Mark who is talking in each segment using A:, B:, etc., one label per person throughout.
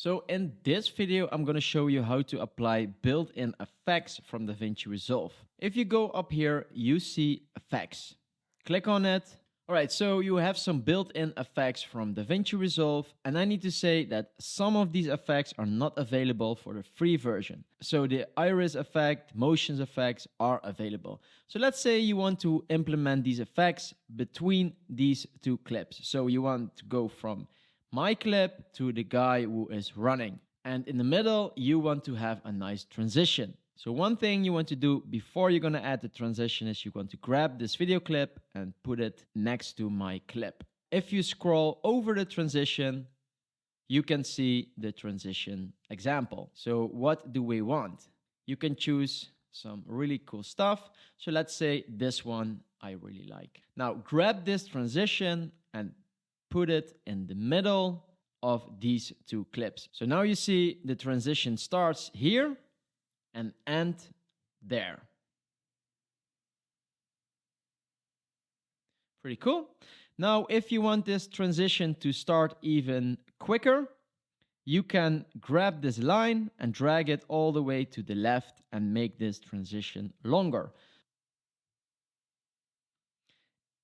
A: So in this video, I'm going to show you how to apply built-in effects from DaVinci Resolve. If you go up here, you see effects. Click on it. All right, so you have some built-in effects from DaVinci Resolve, and I need to say that some of these effects are not available for the free version. So the iris effect, motions effects are available. So let's say you want to implement these effects between these two clips. So you want to go from my clip to the guy who is running. And in the middle, you want to have a nice transition. So one thing you want to do before you're going to add the transition is you want to grab this video clip and put it next to my clip. If you scroll over the transition, you can see the transition example. So what do we want? You can choose some really cool stuff. So let's say this one I really like. Now grab this transition and put it in the middle of these two clips. So now you see the transition starts here and end there. Pretty cool. Now, if you want this transition to start even quicker, you can grab this line and drag it all the way to the left and make this transition longer.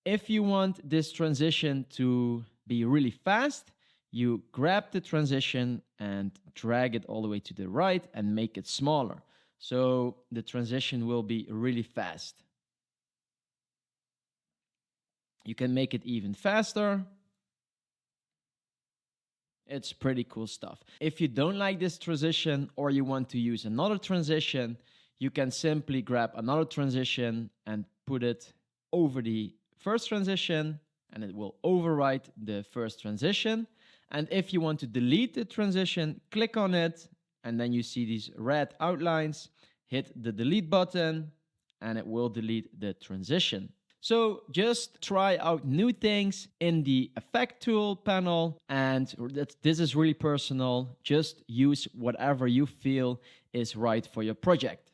A: If you want this transition to be really fast, you grab the transition and drag it all the way to the right and make it smaller. So the transition will be really fast. You can make it even faster. It's pretty cool stuff. If you don't like this transition or you want to use another transition, you can simply grab another transition and put it over the first transition, and it will overwrite the first transition. And if you want to delete the transition, click on it, and then you see these red outlines. Hit the delete button, and it will delete the transition. So just try out new things in the effect tool panel, and this is really personal. Just use whatever you feel is right for your project.